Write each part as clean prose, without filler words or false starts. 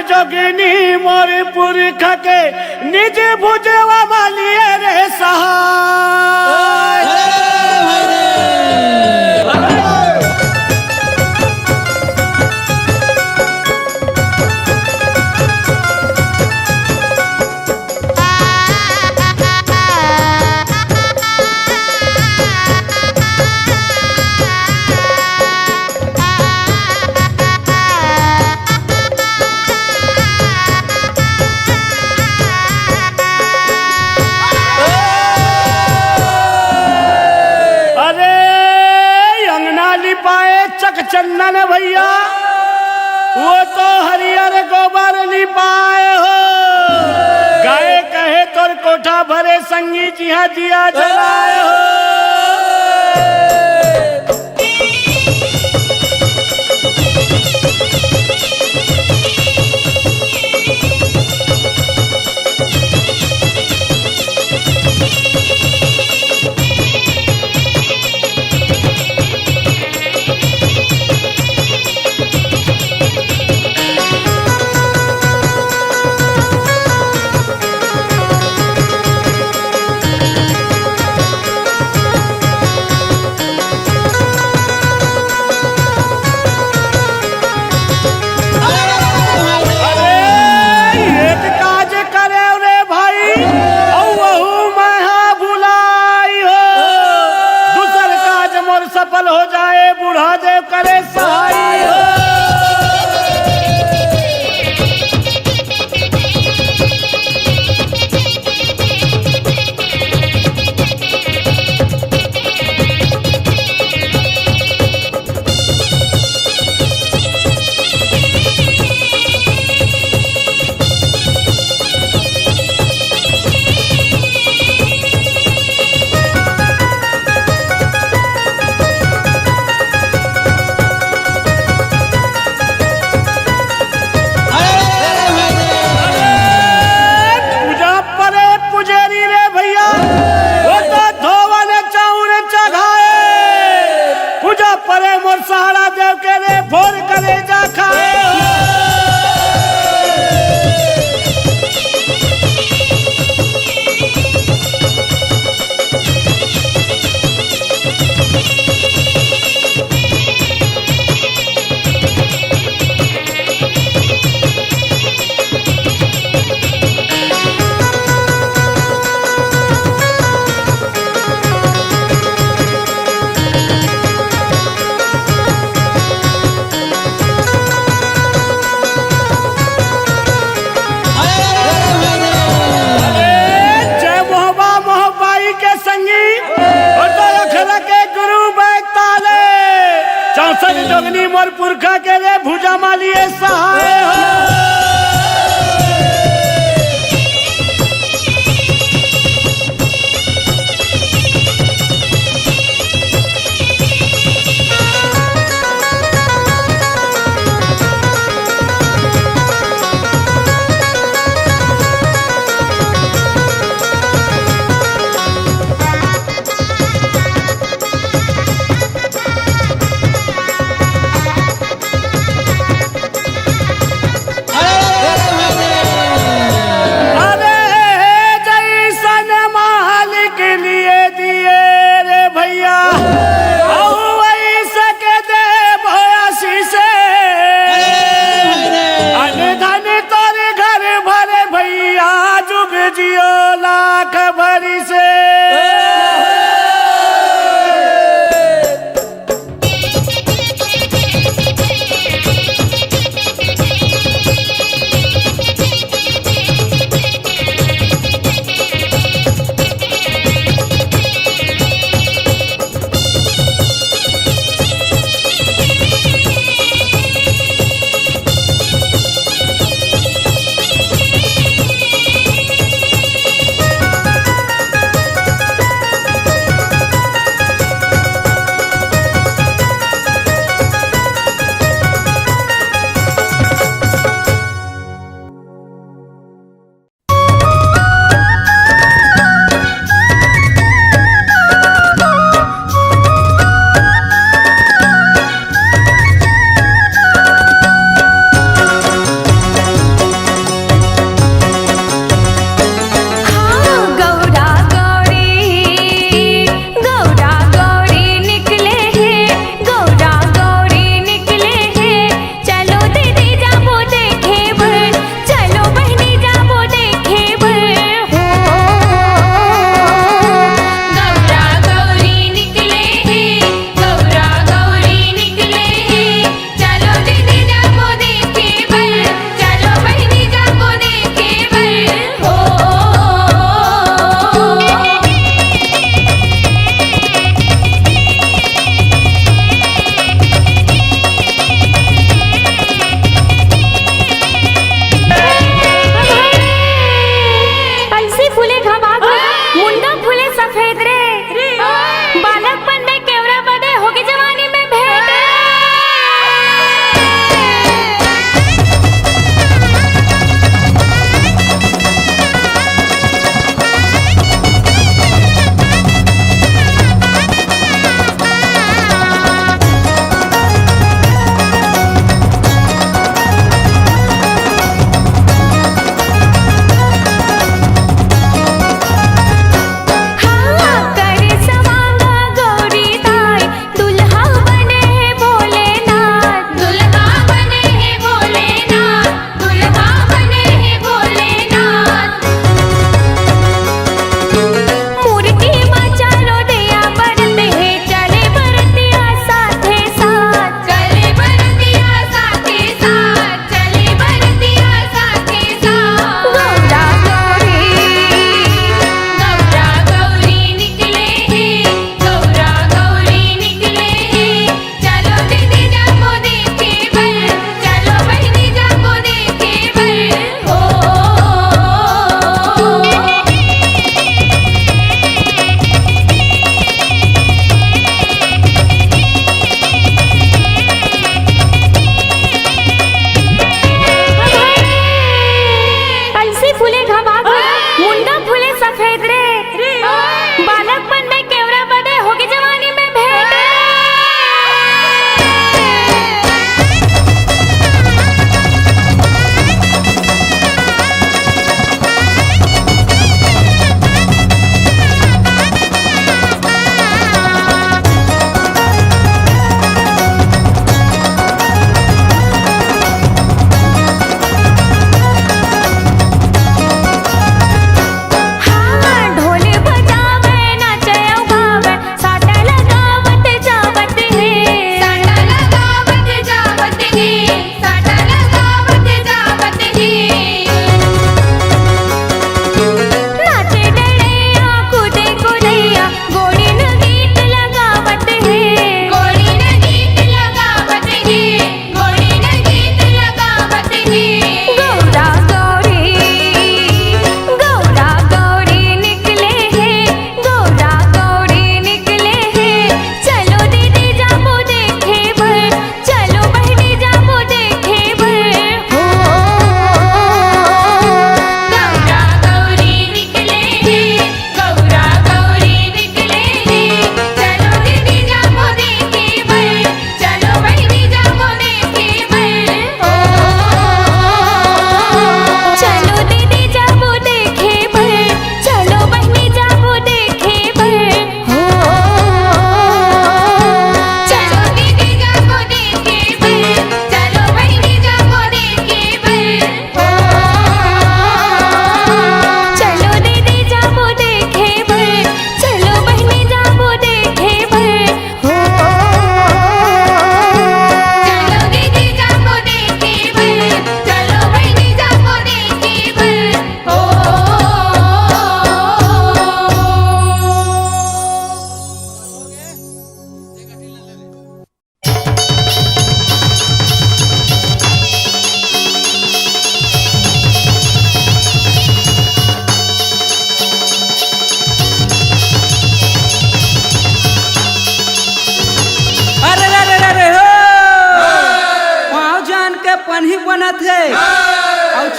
जोगिनी मोर पुरख के निज भुजवा मालिए रे सहाय। चंदन भैया वो तो हरियर गोबर लिपाए हो, गाय कहे तोर कोठा भरे संगी जिहा दिया जलाए हो। सफल हो जाए बूढ़ा देव करे सहाय हो। परे मोर सहारा देव के रे भोर करे जा खाए। जोगनी मोर पुरखा के रे भुजा मालिए सहाय हो।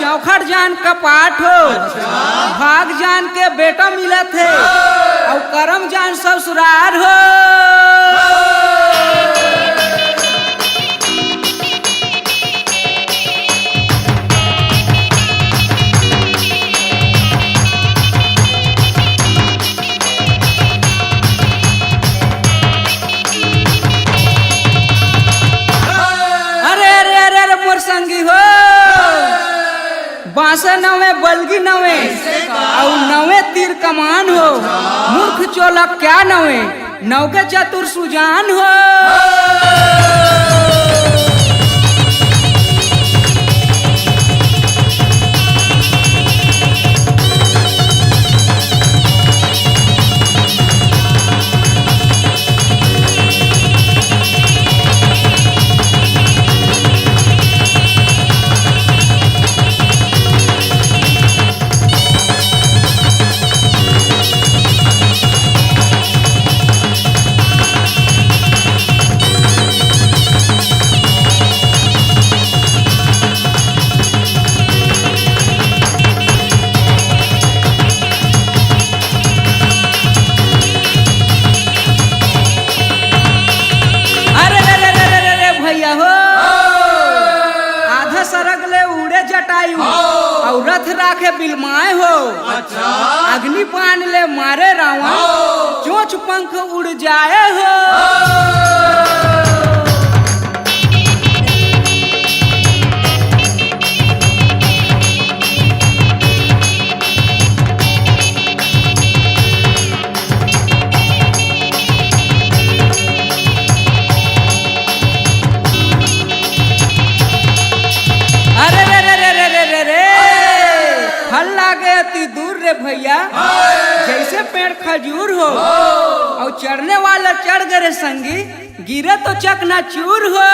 चौखट जान कपाट हो। भाग जान के बेटा मिलत है और करम जान ससुरार हो। संगी हो बांसे नवे बलगी नवे और नवे तीर कमान हो। मूर्ख चोला क्या नवे नौके चतुर सुजान हो। और रथ राखे बिलमाए हो। अग्नि पान ले मारे रावण चोंच पंख उड़ जाए हो। दूर रे भैया जैसे पेड़ खजूर हो और चढ़ने वाला चढ़ गए संगी गिरे तो चकना चूर हो।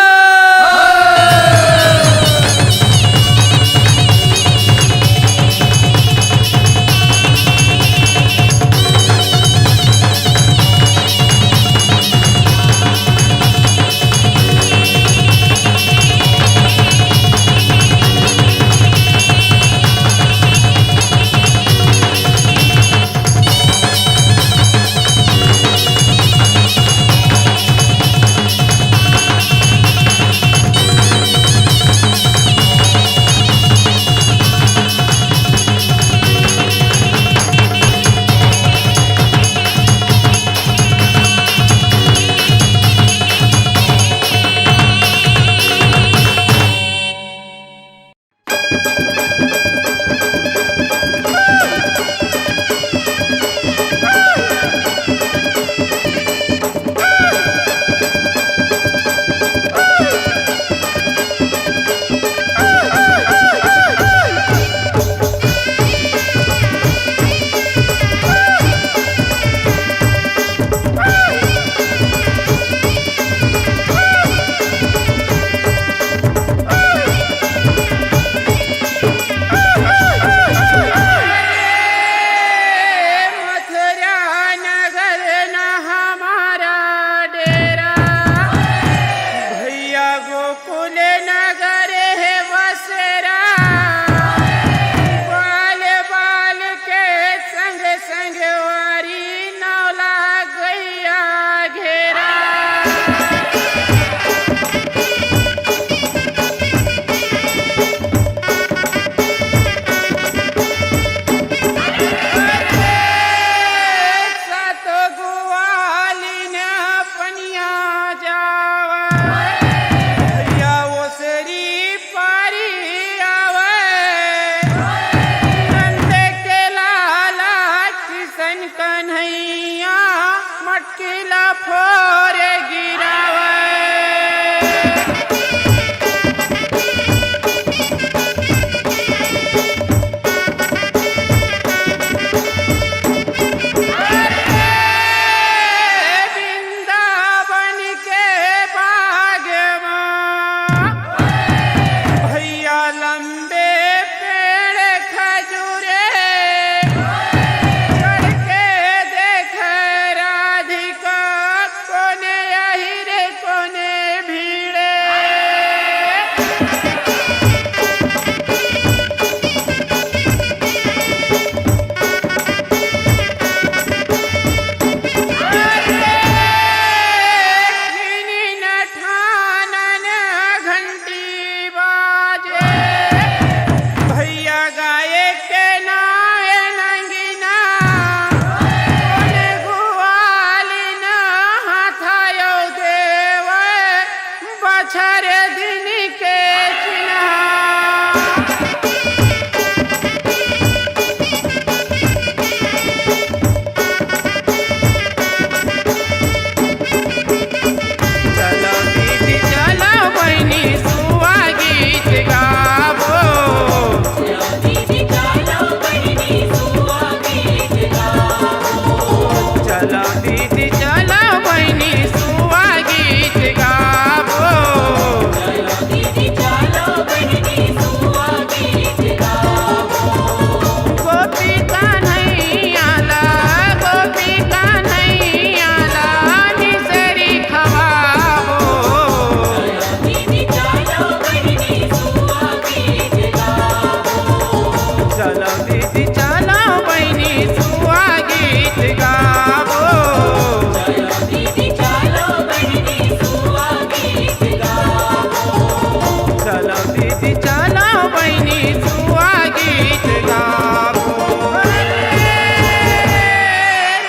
बहिनी जुआ गीत गावो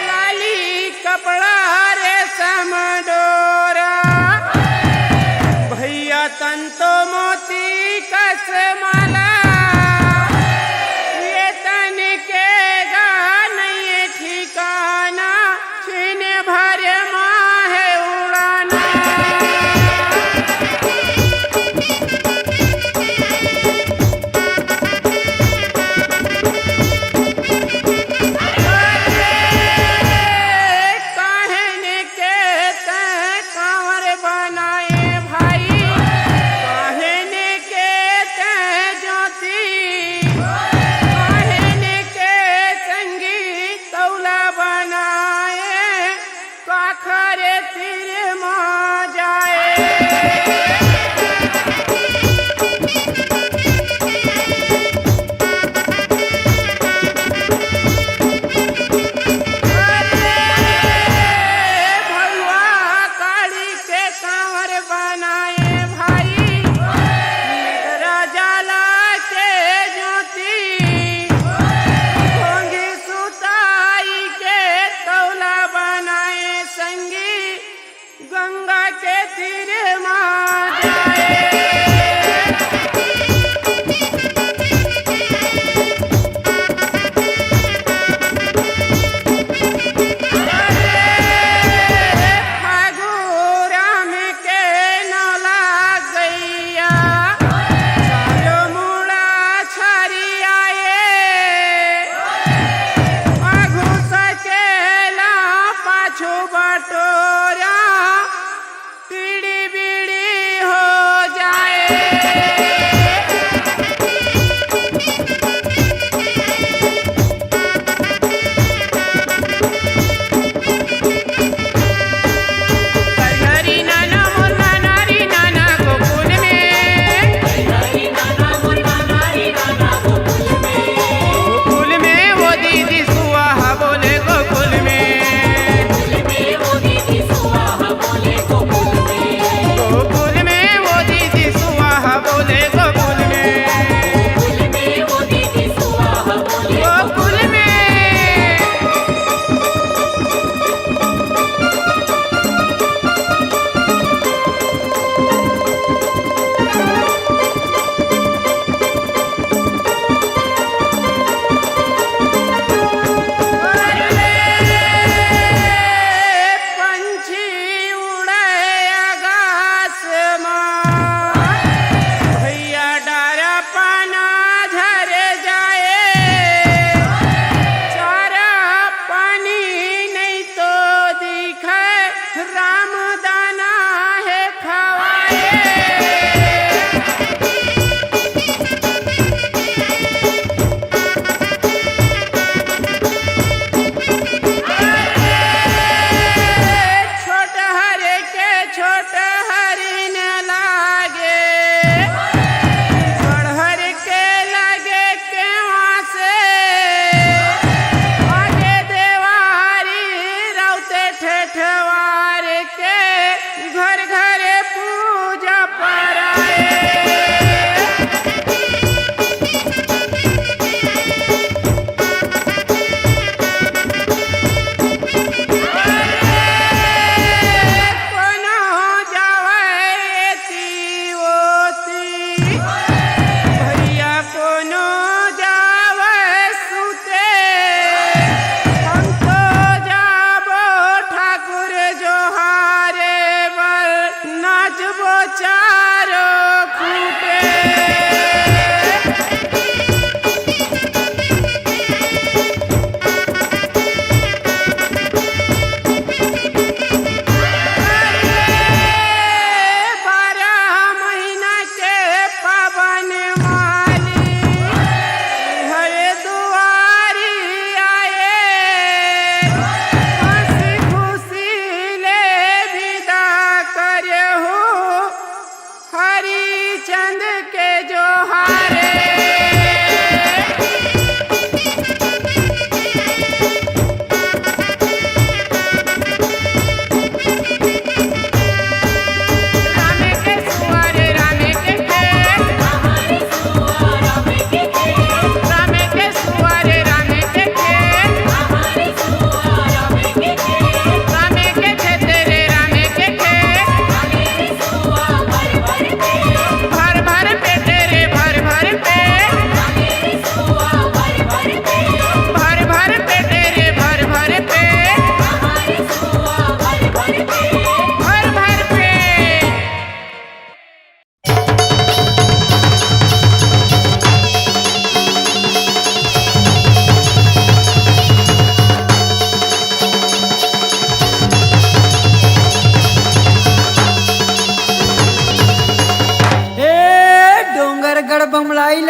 लाली कपड़ा रे समडोरा भैया तंतो मोती कस माला ये तन के गा नहीं ठिकाना छीन भर माँ है उड़ाना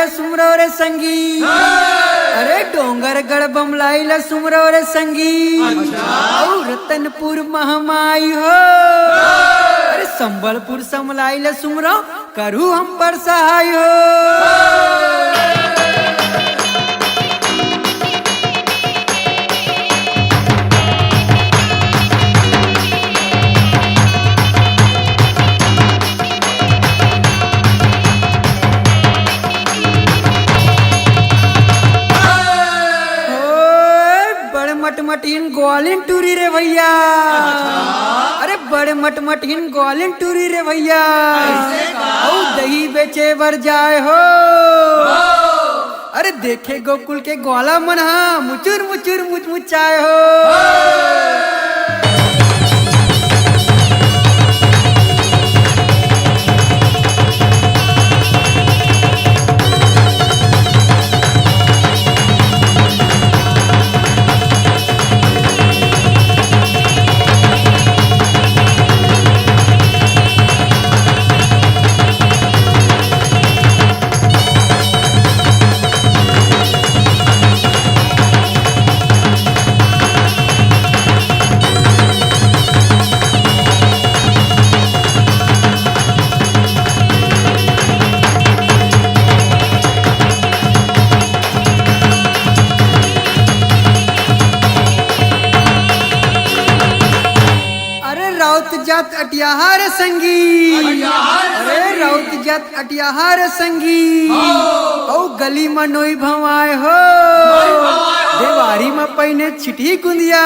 सुमरो रे संगी। अरे डोंगरगढ़ बमलाइला सुमरो रे संगी। और रतनपुर महमाई हो। अरे संबलपुर समलाइला सुमरो करू हम पर सहाय हो। मटमटीन ग्वालिन टूरी रे भैया। अरे बड़े मटमटीन ग्वालिन टूरी रे भैया। और दही बेचे बर जाए हो। अरे देखे गोकुल के ग्वाला मन हा मुचुर मुचुर मुचमुचाए हो। जात अटियाहार संगी। अरे राउत जात अटियाहार संगी। औ गली में नोई भवाए हो। देवारी में पहिने छिटी गुंदिया।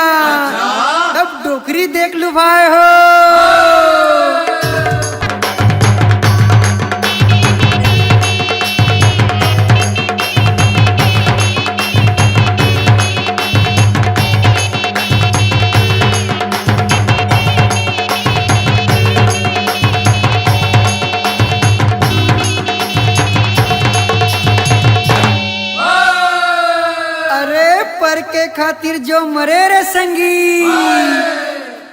तब डोकरी देख लुभाए हो। पर के खातिर जो मरे रे संगी।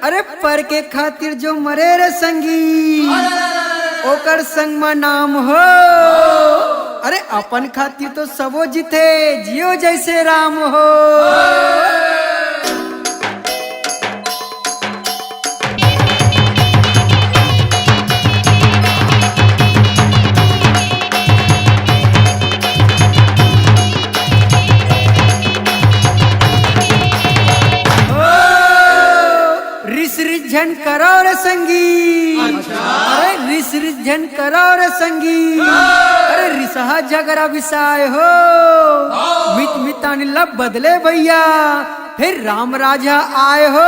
अरे पर के खातिर जो मरे रे संगी। ओकर संग में नाम हो। अरे अपन खातिर तो सबो जीते जियो जैसे राम हो। झन करो रे संगी। अरे रिस रिस झन करो रे संगी। अरे रिसहा जगरा विसाय हो। मित मितानी लब बदले भैया फिर राम राजा आए हो।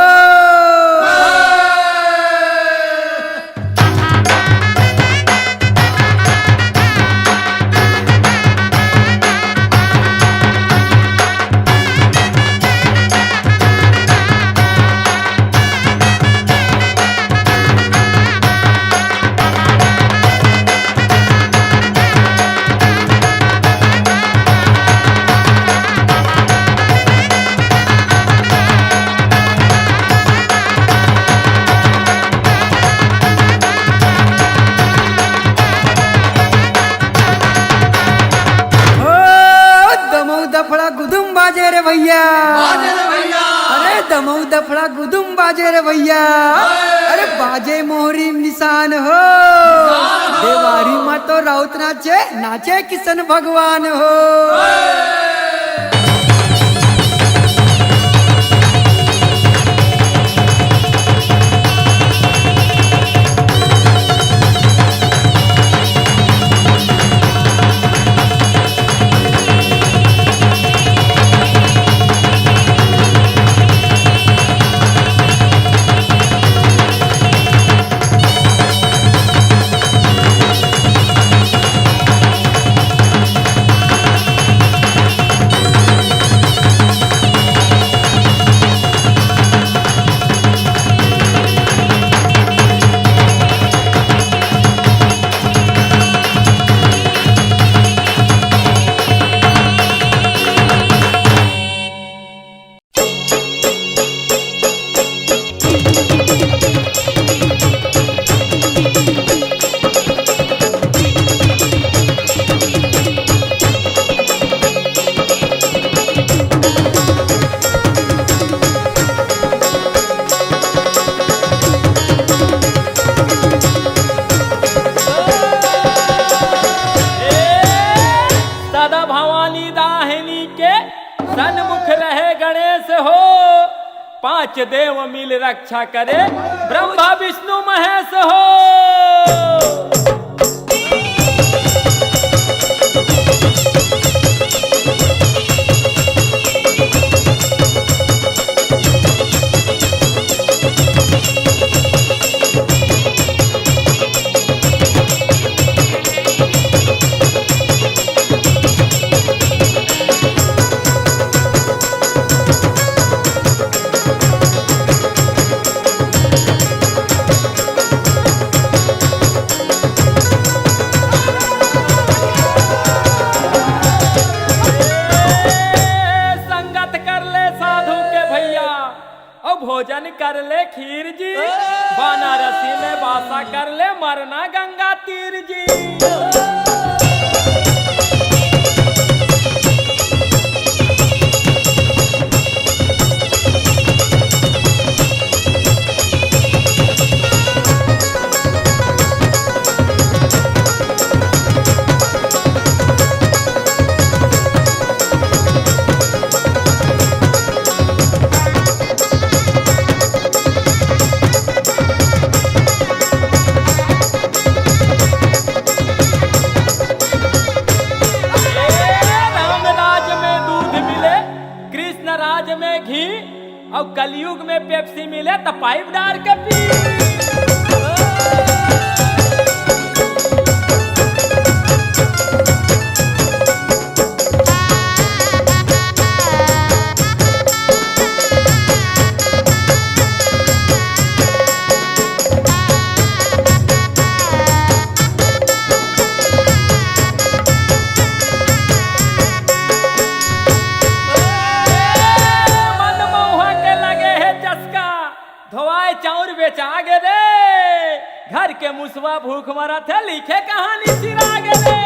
बाजे रे भैया। अरे दमऊ दफड़ा गुदुम बाजे रे भैया। अरे बाजे मोहरी निशान हो। देवारी माँ तो राउत नाचे नाचे किशन भगवान हो। भवानी दाहिनी के सन्मुख रहे गणेश हो। 5 देव मिल रक्षा करे ब्रह्मा विष्णु महेश हो। भोजन कर ले खीर जी, बनारसी में वासा कर ले मरना गंगा तीर जी। और कलयुग में पेप्सी मिले तो पाइप डाल के पी। चाउर बेचा गे रे, घर के मुसवा भूख मरा थे, लिखे कहानी सिरा गे रे।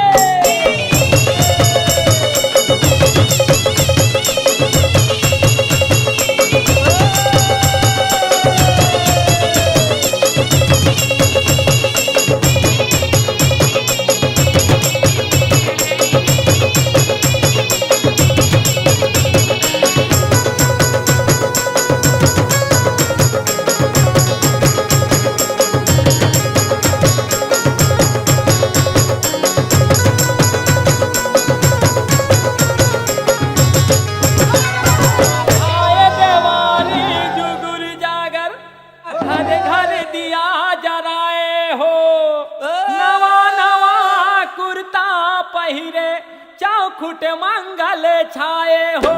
चौखुट मंगल छाए हो।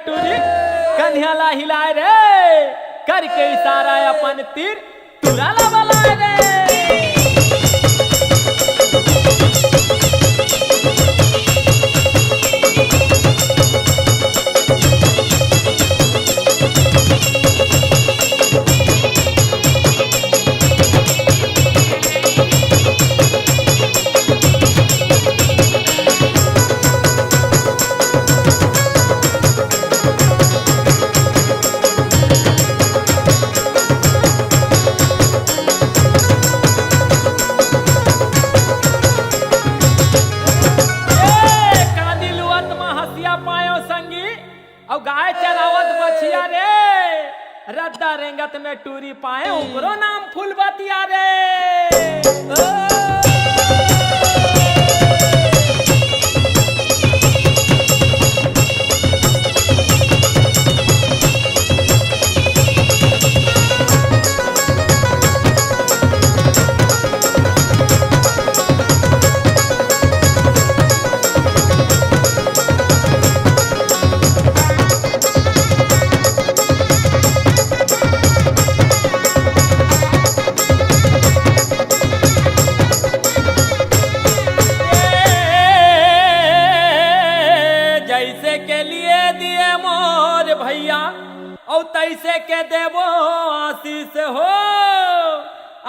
टूरी कन्हैया हिलाए रे, करके इशारा अपन तीर तुराला बलाए रे। और गाय चरावत बछिया रे, रद्दा रेंगत में टूरी पाए उकरो नाम फूलबतिया रे।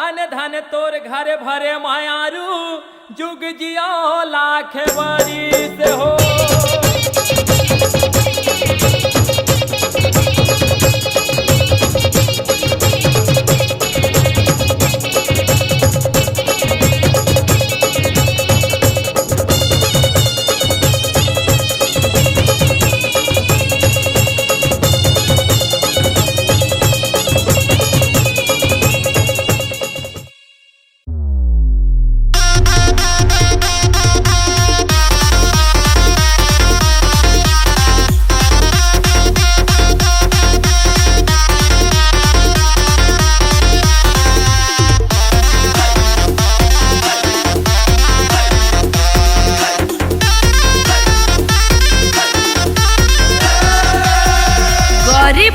अन धन तोर घर भरे मायारू जुग जियो लाख बरिस हो।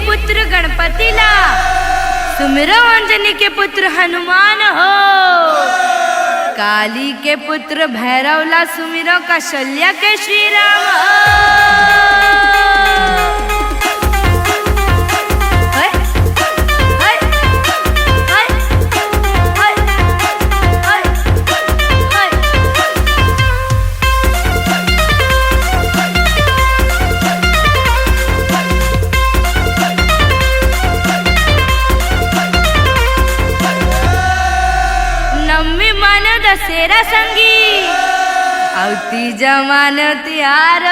पुत्र गणपति ला सुमिरो अंजनी के पुत्र हनुमान हो। काली के पुत्र भैरव ला सुमिरो कौशल्या के श्री राम दशहरा संगी औती जमाने तिहार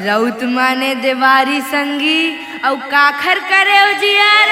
रौत माने देवारी संगी औ काखर करे उजियार।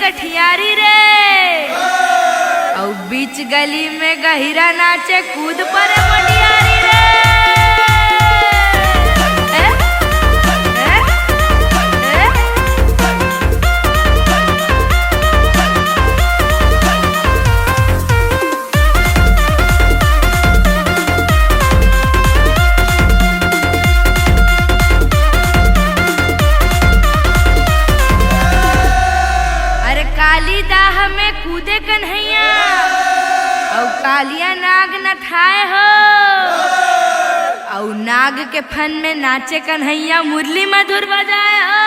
गठियारी रे औ बीच गली में गहिरा नाचे कूद पर मटियारी रे। दाह में कूदे कन्हैया औ कालिया नाग न खाए हो औ नाग के फन में नाचे कन्हैया मुरली मधुर बजाए हो।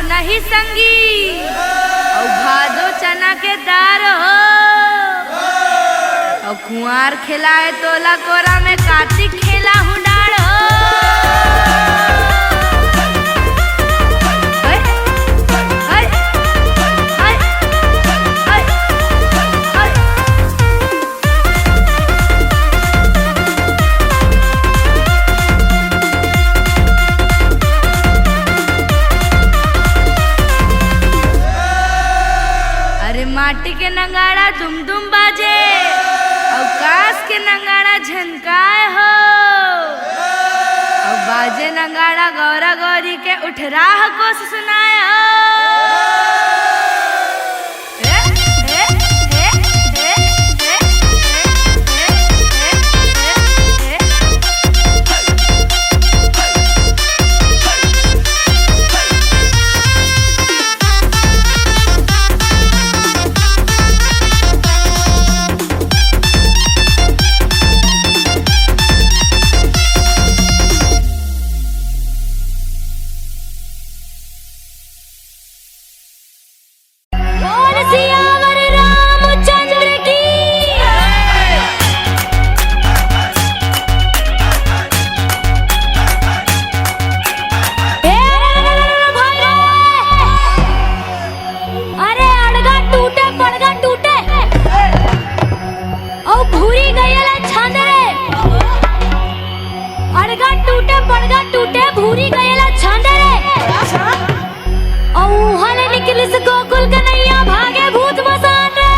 नहीं संगी और भादो चना के दार हो और कुंवार खिलाए तोला कोरा में कार्तिक खेला हूँ डाड़ हो। माटी के नंगाड़ा दुम दुम बाजे अवकाश के नंगाड़ा झनकाए हो और बाजे नंगाड़ा गौरा गौरी के उठराह को सुनाए हो। पुरी गयला छांडे रे और उहाले निकलिस गोकुल कन्हैया भागे भूत मसान रे।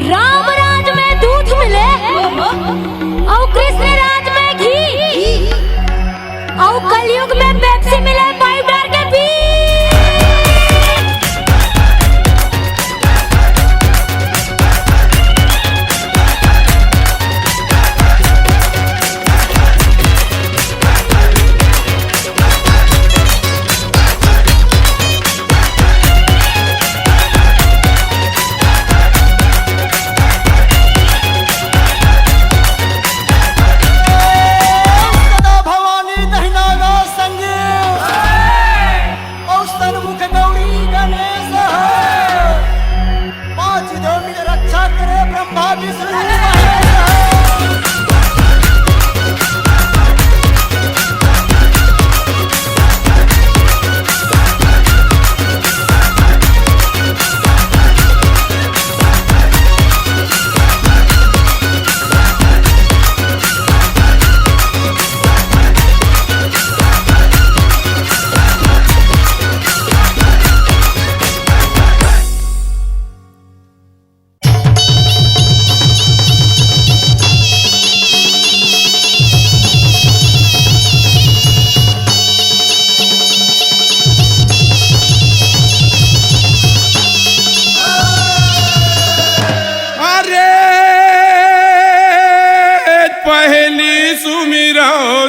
राम राज में दूध मिले और कृष्ण राज में घी और कलयुग में पेप्सी मिले पाइप डाल के पी।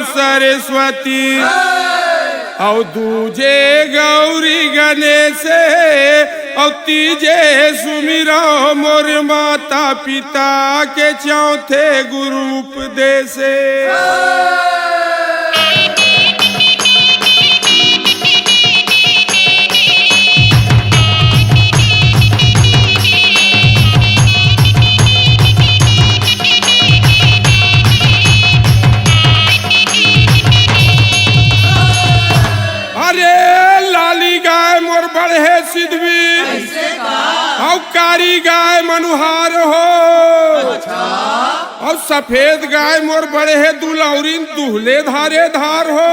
सरस्वती और दूजे गौरी गणेश और तीजे सुमिरो मोर माता पिता के चौथे गुरु उपदेश। और कारी गाय मनुहार हो और सफेद गाय मोर बड़े है दुलौरीन दुहले धारे धार हो।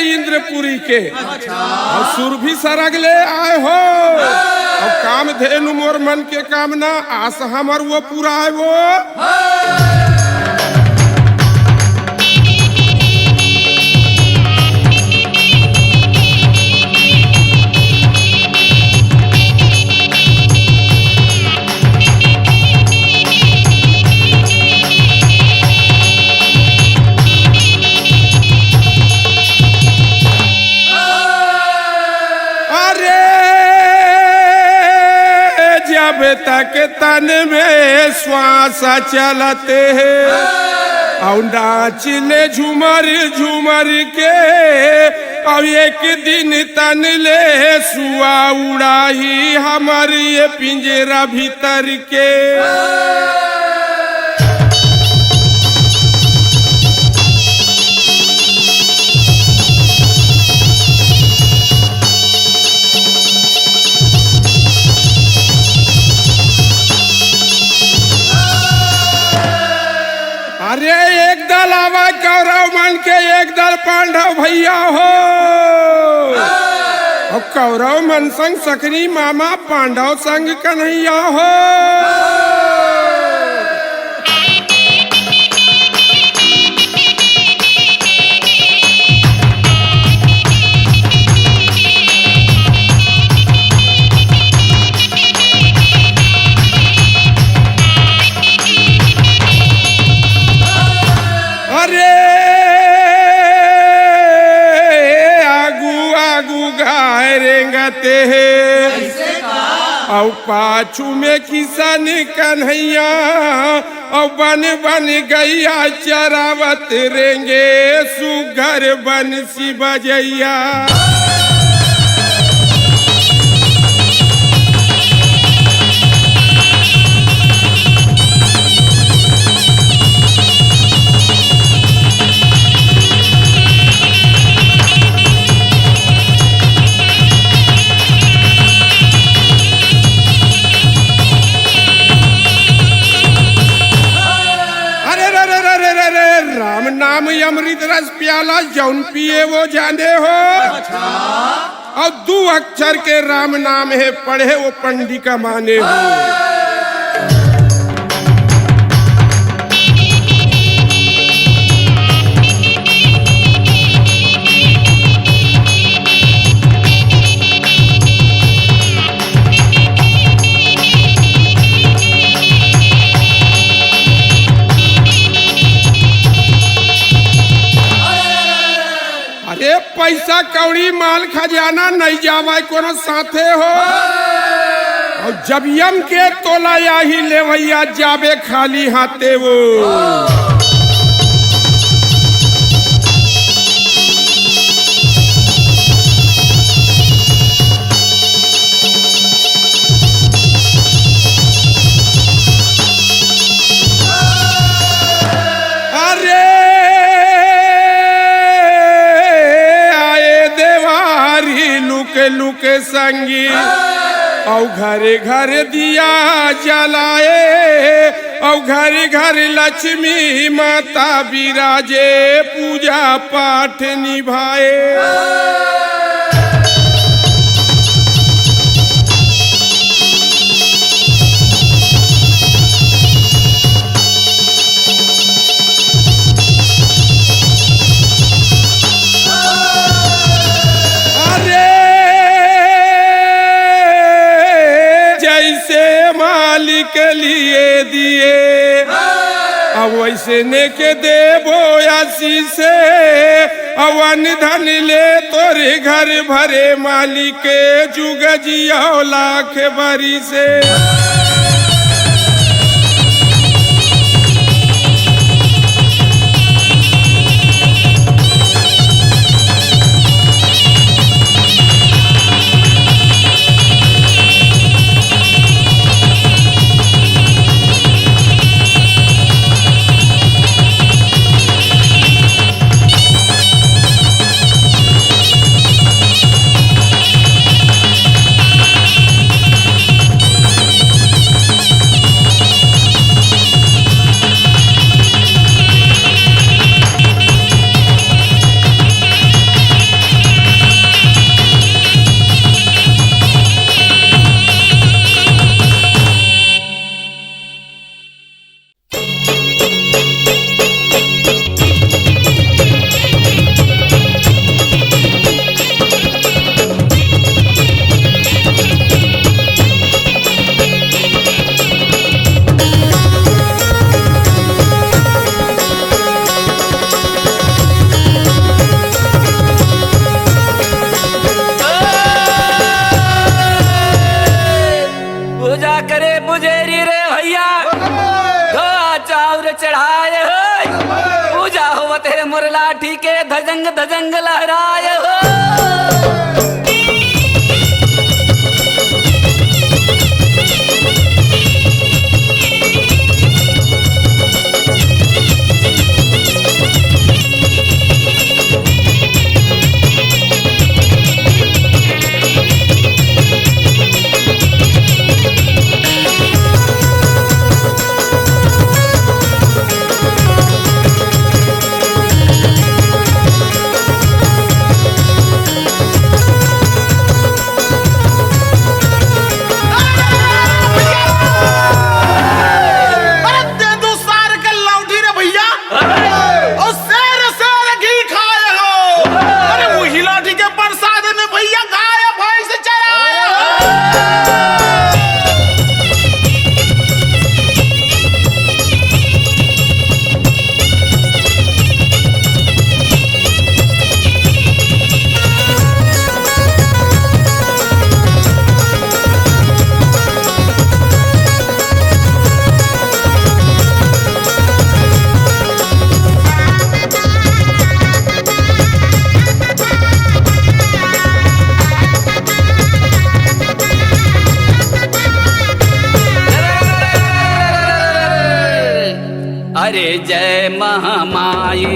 इंद्रपुरी के और सुर भी सरग ले आए हो और काम धेनु मोर मन के कामना आस हमर वो पूरा है वो। श्वास चलते हैं और नाचले झूमर झूमर के और एक दिन तन ले सुआ उड़ाही हमार ये पिंजरा भीतर के। अरे एक दल आवा कौरव मन के एक दल पांडव भैया हो और कौरव मन संग सकरी मामा पांडव संग कन्हैया हो। अरे आगू आगू गाय रेंगते हैं और पाछू में किसान कन्हैया और बन बन गैया चरावत रेंगे सुगर बंसी बजैया। राम नाम अमृत रस प्याला जौन पिए वो जाने हो और 2 अक्षर के राम नाम है पढ़े वो पंडित का माने हो। अरे पैसा कौड़ी माल खजाना नहीं जावा कोनो साथे हो और जब यम के तोला याही लेवैया जाबे खाली हाथे वो। लुके संगी और घर घर दिया जलाए और घर घर लक्ष्मी माता विराजे पूजा पाठ निभाए। के लिए दिए अब वैसे ने के देवो आशीष से अवन धन ले तोरे घर भरे मालिक जुग जिया लाख बरी से। आवत है मुरलाठी के धजंग धजंग लहराए हो। अरे जय महामाई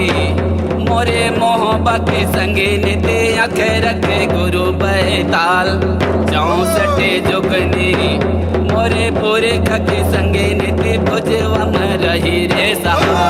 मोरे मोहब्बत संगे निते अखे रखे गुरु बैताल 64 जुगनी मोरे पूरे खके संगे निते भुजवा में रही रे सहा।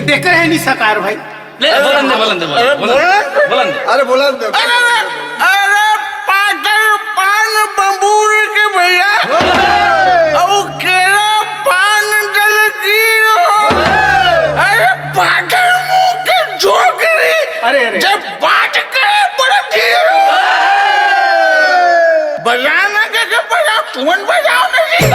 देख रहे हैं निशाकार भाई। ले बोलन दे अरे बोला दे। अरे पागल पान बंबूर के भैया अब केरा पान जल की अरे पागल मुंह के जोगरी अरे जब बात करे बड़ा धीर बजाना के बजा तुम बजाओ नहीं।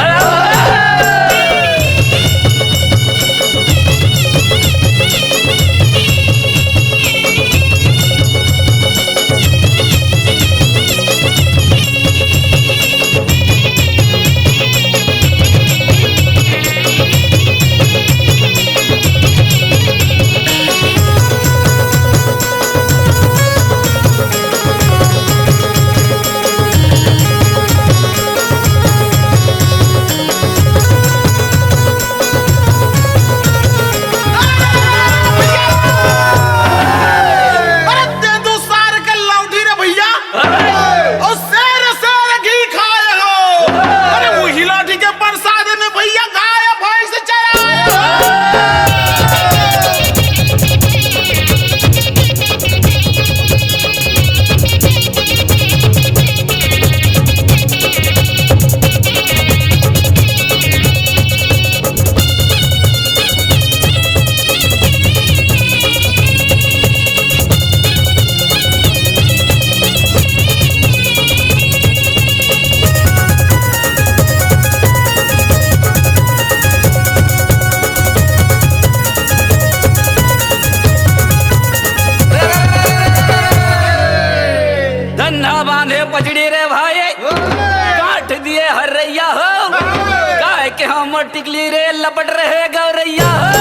पचड़ी रे भाई काट दिए हरैया हो गाय के हम टिकली रे लपट रहे गौरैया हो।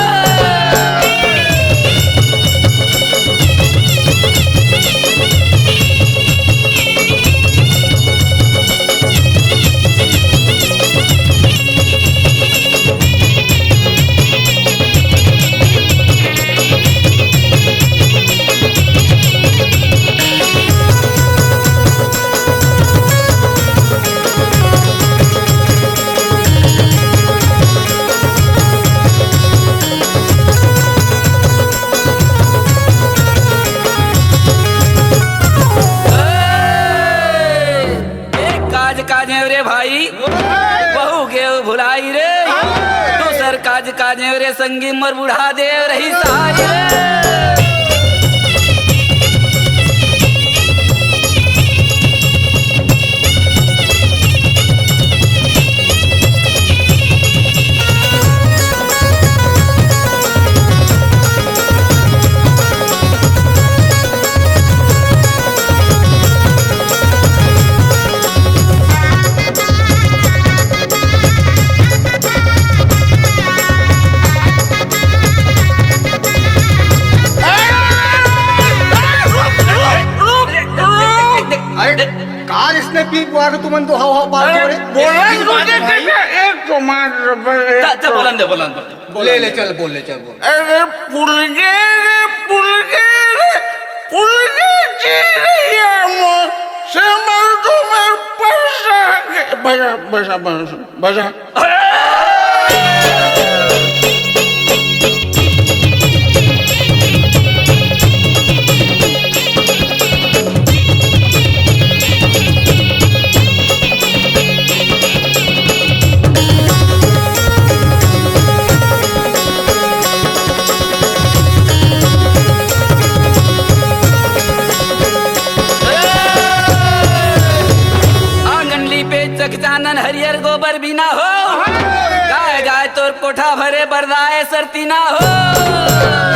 रे भाई बहु के भुलाई रे दूसर काज काजे रे संगी मर बुढ़ा दे रही सहाय रे। मारू तुमन तो हाव हाव पार रे बोलन दे ले ले चल बोल ले चल बोल अरे पुलगे रे पुलगे चिड़िया मो से मर तुम्हार पैसा बजा चानन हरियर गोबर भी ना हो गाय गाय तोर कोठा भरे बरदाए सरती ना हो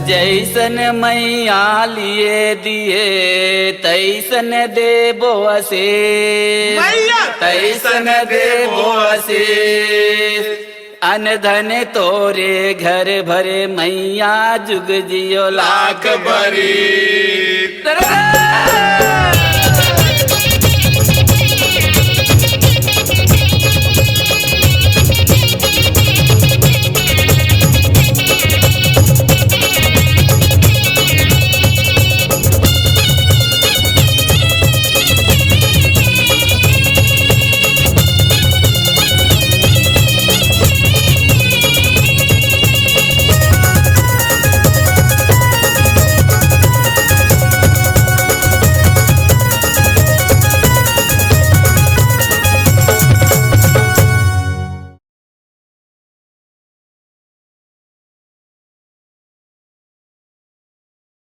जैसन मैया लिए दिए तैसन देबो असे तैसन देबो असे अन धन तोरे घर भरे मैया जुग जियो लाख बरी